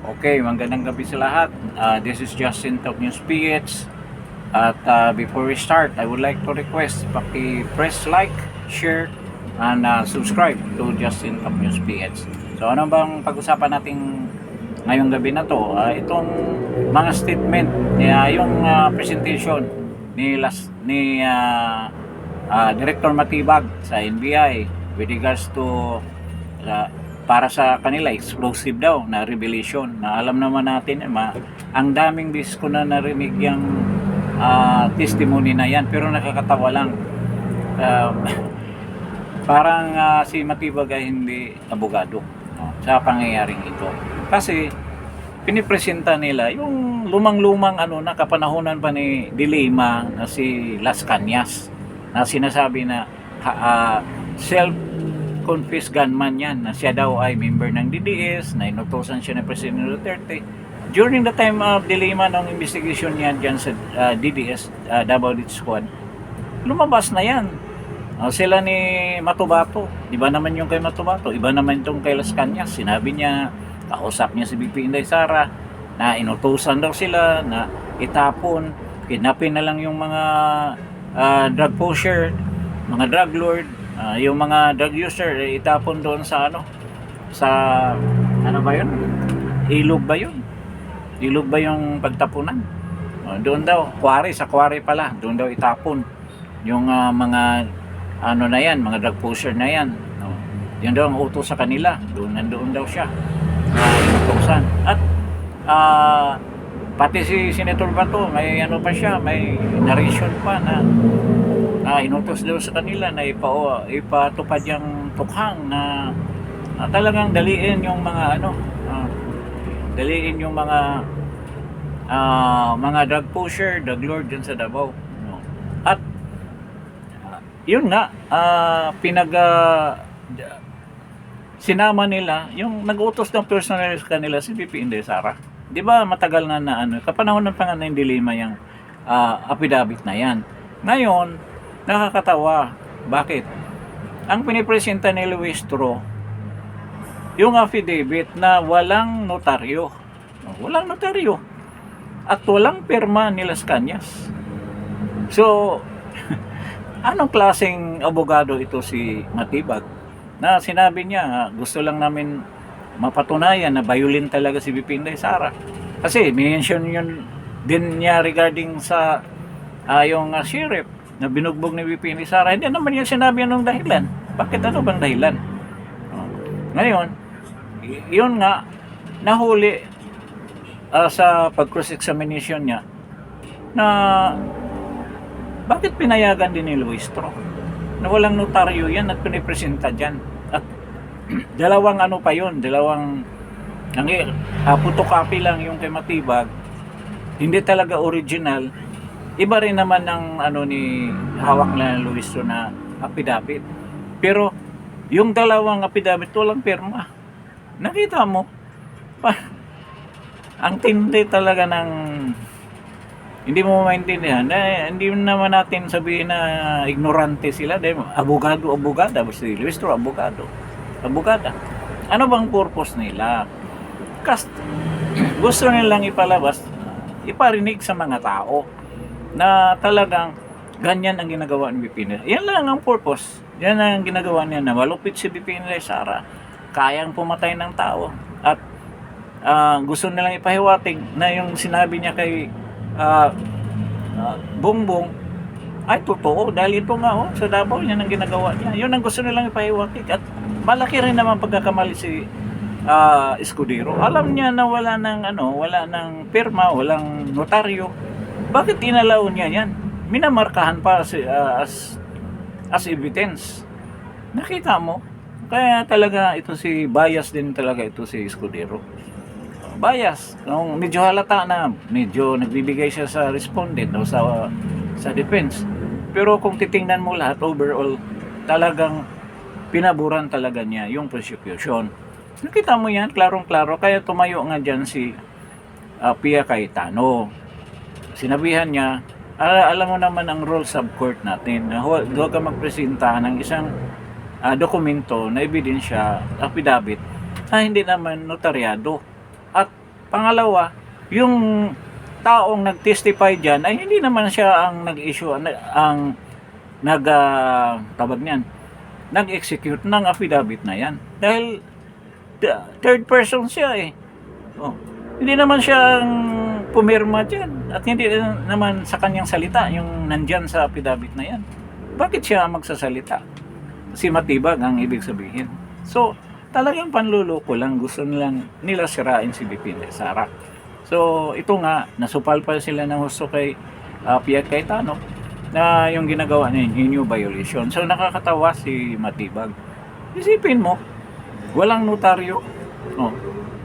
Okay, magandang gabi sa lahat. This is Justin Talk News PH. At before we start, I would like to request paki-press like, share, and subscribe to Justin Talk News PH. So ano bang pag-usapan natin ngayong gabi na to? Itong mga statement, yung presentation ni Director Matibag sa NBI with regards to para sa kanila explosive daw na revelation na alam naman natin ang daming beses ko na narinig yung testimony na yan, pero nakakatawa lang. uh, Parang si Matibag ay hindi abogado sa pangyayaring ito, kasi pinipresenta nila yung lumang-lumang na kapanahonan pa ni Dilema na si Las Cañas, na sinasabi na self-confessed gunman yan, na siya daw ay member ng DDS, na inutosan siya ng Presidente Duterte during the time of Dilema ng investigation niya dyan sa DDS, Davao Death Squad. Lumabas na yan. Sila ni Matubato, iba naman yung kay Matubato, iba naman itong kay Las Cañas. Sinabi niya, kausap niya si BP Inday Sara, na inutusan daw sila na itapon, kidnapin na lang yung mga drug pusher, mga drug lord, yung mga drug user, itapon doon sa sa ano ba yun? Ilog ba yun? Ilog ba yung pagtapunan? Doon daw, sa quarry pala, doon daw itapon yung mga na yan, mga drug pusher na yan. Yan daw ang utos sa kanila, nandoon daw siya inutosan. At pati si Senator Bato, may pa siya, may narration pa na inutos daw sa kanila na ipatupad yung tukhang na talagang daliin yung mga daliin yung mga drug pusher, drug lord dyan sa Davao. At yun nga, sinama nila yung nag-utos ng personal sa kanila si BP Inday Sara. Di ba matagal na kapanahon ng pangalan ng Dilema yung affidavit na yan. Ngayon, nakakatawa. Bakit? Ang pinipresenta ni Luistro, yung affidavit na walang notaryo. Walang notaryo. At walang pirma ni Las Cañas. So, anong klaseng abogado ito si Matibag? Na sinabi niya, gusto lang namin mapatunayan na violent talaga si BP Inday Sara. Kasi mention yun din niya regarding sa yung sheriff na binugbog ni BP Inday Sara. Hindi naman niya sinabi anong dahilan. Bakit ano bang dahilan? Ngayon, yun nga, nahuli sa pag-cross-examination niya na bakit pinayagan din ni Luistro na walang notaryo yan at pinipresenta dyan. At dalawang pa yun, photocopy lang yung kay Matibag, hindi talaga original. Iba rin naman ng ni hawak na Luistro na affidavit. Pero yung dalawang affidavit walang pirma. Nakita mo? Ang tindi talaga ng hindi mo maintindihan. Hindi naman natin sabihin na ignorante sila. Abogada. Si Luistro, abogada. Ano bang purpose nila? Kasi gusto nilang iparinig sa mga tao na talagang ganyan ang ginagawa ni BP Inday. Yan lang ang purpose. Yan ang ginagawa niya, na malupit si BP Inday Sara. Kayang pumatay ng tao. At gusto nilang ipahiwatig na yung sinabi niya kay Bongbong ay totoo, dahil ito nga sa Davao yan ang ginagawa niya. Yun ang gusto nilang ipahiwatig. At malaki rin naman pagkakamali si Escudero. Alam niya na wala ng pirma, walang notaryo. Bakit inalaw niya yan? Minamarkahan pa as evidence. Nakita mo? Kaya talaga ito bias din talaga ito si Escudero. Bias. Nung medyo halata na, medyo nagbibigay siya sa respondent o sa defense. Pero kung titingnan mo lahat, overall, talagang pinaburan talaga niya yung prosecution. Nakita mo yan, klarong-klaro. Kaya tumayo nga dyan si Pia Cayetano. Sinabihan niya, alam mo naman ang rules of court natin, na huwag ka magpresenta ng isang dokumento na ebidensya, affidavit, na hindi naman notaryado. At Pangalawa, yung taong nag-testify diyan ay hindi naman siya ang nag-issue, ang tawag niyan, nag-execute ng affidavit na yan. Dahil third person siya eh. Oh. Hindi naman siya ang pumirma dyan. At hindi naman sa kanyang salita yung nandyan sa affidavit na yan. Bakit siya magsasalita? Si matibag ang ibig sabihin. So, talagang panluloko lang. Gusto nilang nila sirain si VP Sara. So, ito nga, nasupal pa sila ng husto kay Piat Cayetano na yung ginagawa niya, yung new violation. So, nakakatawa si matibag. Isipin mo, walang notaryo. Oh.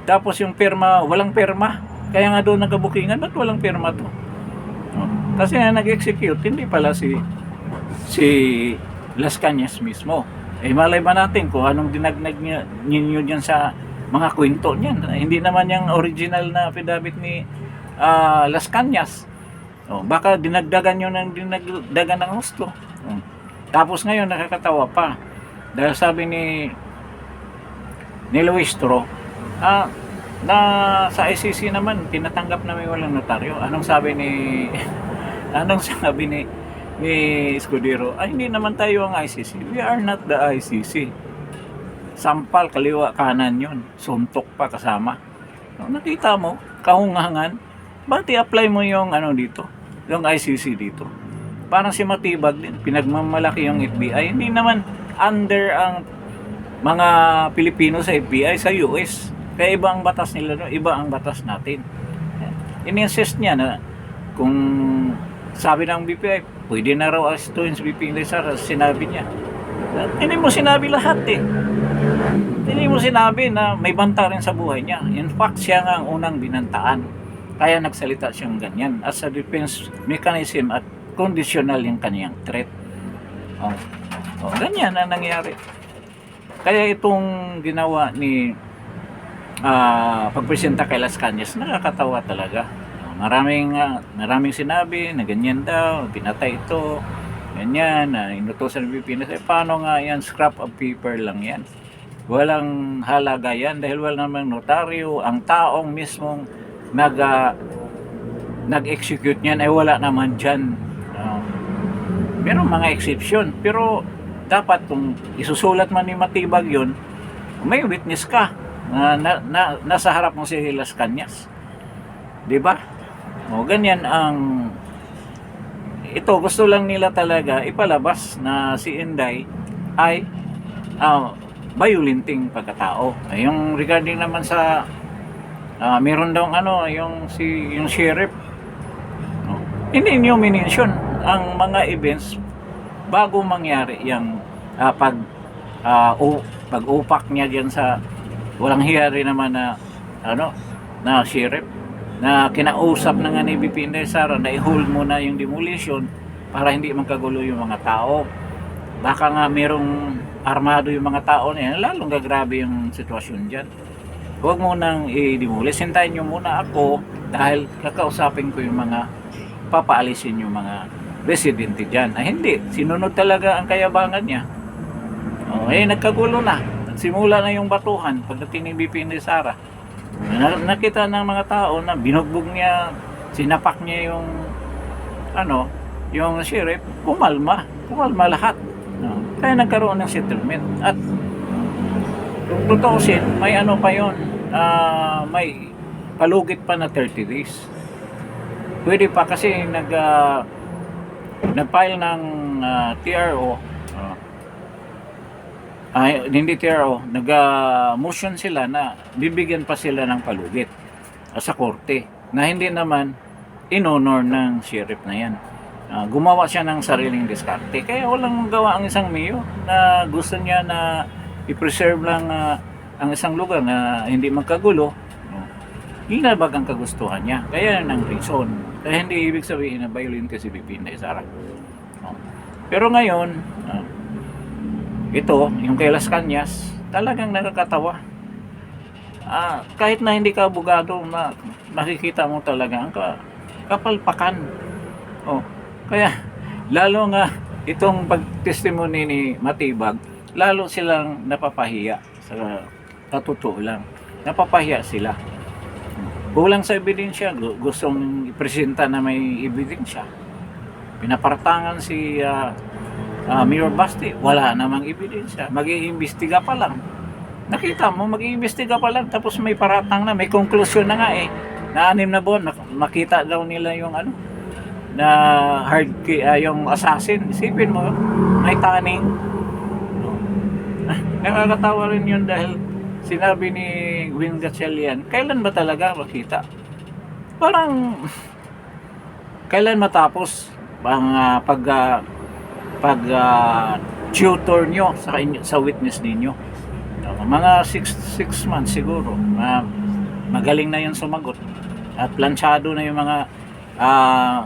Tapos yung pirma, walang pirma. Kaya nga doon nagkabukingan, ba't walang pirma to? Oh. Kasi nag-execute, hindi pala si Las Cañas mismo. Eh malay ba natin kung anong dinagnag ninyo dyan sa mga kwento niyan. Hindi naman yung original na affidavit ni Las Cañas. Oh, baka dinagdagan nyo ng dinagdagan ng gusto. Oh. Tapos ngayon nakakatawa pa. Dahil sabi ni Luis Tro, na sa ICC naman tinatanggap na may walang notaryo. Anong sabi ni Escudero? Ay, hindi naman tayo ang ICC. We are not the ICC. Sampal, kaliwa, kanan yun. Suntok pa kasama. Nakita mo, kahungangan. Ba't i-apply mo yung dito? Yung ICC dito? Parang si Matibag din. Pinagmamalaki yung FBI. Hindi naman under ang mga Pilipino sa FBI, sa US. Kaya iba ang batas nila, no? Iba ang batas natin. In-insist niya na kung sabi ng BPI, pwede na raw arestuhin si VP Sara, sinabi niya. Hindi mo sinabi lahat eh. Hindi mo sinabi na may banta rin sa buhay niya. In fact, siya nga ang unang binantaan. Kaya nagsalita siyang ganyan as a defense mechanism at conditional yung kanyang threat. Ganyan ang nangyari. Kaya itong ginawa ni pagpresenta kay Las Cañas, nakakatawa talaga. Maraming sinabi na ganyan daw, pinatay ito, ganyan, inutosan ng Pilipinas. Paano nga yan? Scrap of paper lang yan. Walang halaga yan dahil wala namang notaryo. Ang taong mismong nag-execute niyan ay wala naman dyan. Meron mga exception, pero dapat kung isusulat man ni Matibag yun, may witness ka na nasa harap mo si Las Cañas. Diba? Ganyan ang ito, gusto lang nila talaga ipalabas na si Inday ay violenting pagkatao. Yung regarding naman sa meron daw yung sheriff, hindi niyo minention ang mga events bago mangyari yung pag-upak niya diyan sa walang hiyari naman na na sheriff na kinausap na nga ni VP Sara na i-hold muna yung demolition para hindi magkagulo yung mga tao. Baka nga merong armado yung mga tao na yan, lalong gagrabe yung sitwasyon dyan. Huwag mo nang i-demolish, hintayin nyo muna ako dahil kakausapin ko yung mga papaalisin yung mga residente dyan. Ay hindi, sinunod talaga ang kayabangan niya. Nagkagulo na. Simula na yung batuhan pagdating ni VP Sara. Nakita ng mga tao na binugbog niya, sinapak niya yung sheriff, kumalma lahat. Kaya nagkaroon ng settlement. At kung tutuusin, may pa yun, may palugit pa na 30 days. Pwede pa kasi nag-file ng TRO, hindi TRO, nag-motion sila na bibigyan pa sila ng palugit sa korte na hindi naman in-honor ng sheriff na yan. Gumawa siya ng sariling diskarte. Kaya walang gawa ang isang mayor na gusto niya na i-preserve lang ang isang lugar na hindi magkagulo. Linabag ang kagustuhan niya. Kaya yan ang reason. Kaya hindi ibig sabihin na violent kasi VP Sara. Pero ngayon, ito, yung kay Las Cañas, talagang nakakatawa. Kahit na hindi ka abogado, makikita mo talaga ang kapalpakan. Kaya, lalo nga, itong pag-testimony ni Matibag, lalo silang napapahiya. Sa totoo lang. Napapahiya sila. Kulang sa ebidensya, gustong ipresenta na may ebidensya. Pinapartangan si Mayor Basti, wala namang ebidensya. Mag-iimbestiga pa lang. Nakita mo, mag-iimbestiga pa lang, tapos may paratang na, may konklusyon na nga eh. Na 6 na buwan, makita daw nila yung na yung assassin. Isipin mo, may taning. Nakakatawa rin yun dahil sinabi ni Gwen Gatchalian, kailan ba talaga makita? Parang, kailan matapos ang tutor nyo sa witness ninyo? Mga 6 months siguro. Magaling na yun sumagot. At planchado na yung mga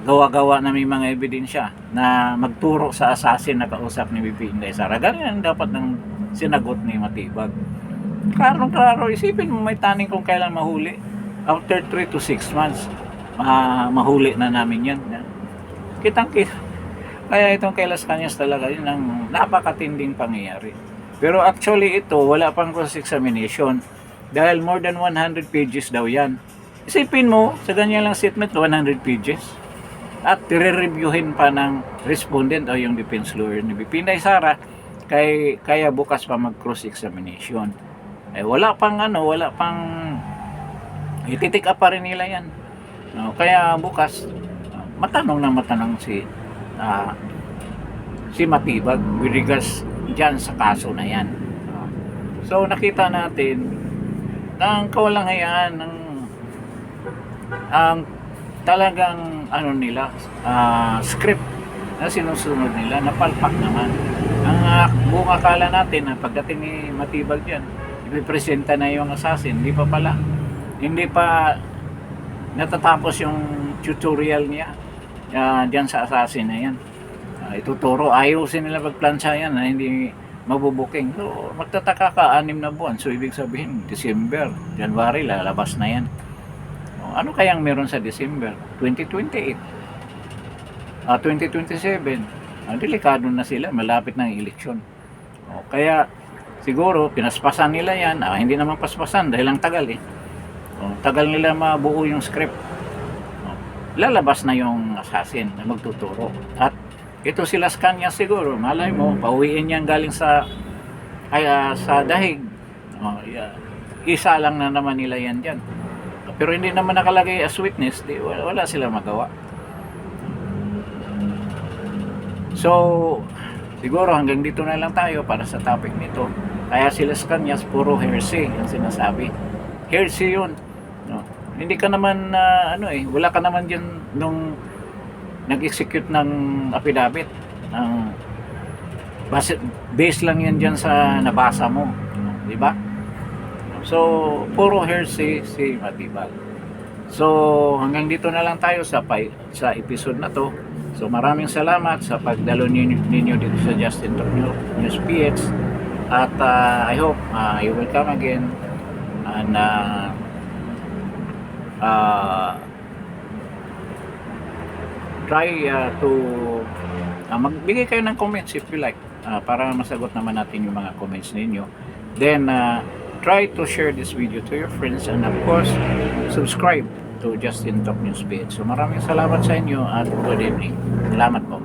gawa-gawa na may mga ebidensya na magturo sa assassin na kausap ni BP Inday Sara. Ganyan ang dapat ng sinagot ni Matibag. Klaro, isipin mo may taning kung kailan mahuli. After 3 to 6 months, mahuli na namin yan. Kitang-kita. Kaya itong kay Las Cañas talaga, yun ang napakatinding pangyayari. Pero actually ito, wala pang cross-examination. Dahil more than 100 pages daw yan. Isipin mo, sa ganyan lang statement, 100 pages. At i-reviewin pa ng respondent o yung defense lawyer ni BP Inday Sara, kaya bukas pa mag-cross-examination. Wala pang ititik up pa rin nila yan. Kaya bukas, matanong si Matibag with regards dyan sa kaso na yan. So nakita natin ang kawalanghayaan ang talagang script na sinusunod nila, napalpak naman. Ang buong akala natin na pagdating ni Matibag dyan, ipipresenta na yung assassin, hindi pa natatapos yung tutorial niya dyan sa assassin na yan. Ituturo, ayusin nila pagplansya yan na hindi mabubuking. So magtataka ka, 6 na buwan, so ibig sabihin December, January lalabas na yan. Ano kayang meron sa December 2028, 2027? Delikado na sila, malapit ng eleksyon. Kaya siguro pinaspasan nila yan. Hindi naman paspasan dahil ang tagal tagal nila mabuo yung script. Lalabas na yung assassin na magtuturo. At ito si Las Cañas siguro, malay mo, pauwiin yan galing sa dahig. Isa lang na naman nila yan dyan. Pero hindi naman nakalagay as witness, wala sila magawa. So, siguro hanggang dito na lang tayo para sa topic nito. Kaya si Las Cañas, puro hearsay ang sinasabi. Hearsay yun. Hindi ka naman, wala ka naman dyan nung nag-execute ng affidavit. Base lang yan dyan sa nabasa mo. Di ba? So, puro hearsay si Matibag. So, hanggang dito na lang tayo sa episode na to. So, maraming salamat sa pagdalo ninyo dito sa Justin Talk News PH. At I hope you will come again and try to magbigay kayo ng comments if you like, para masagot naman natin yung mga comments ninyo. Then, try to share this video to your friends and of course, subscribe to Justin Talk News page. So maraming salamat sa inyo at good evening. Salamat po.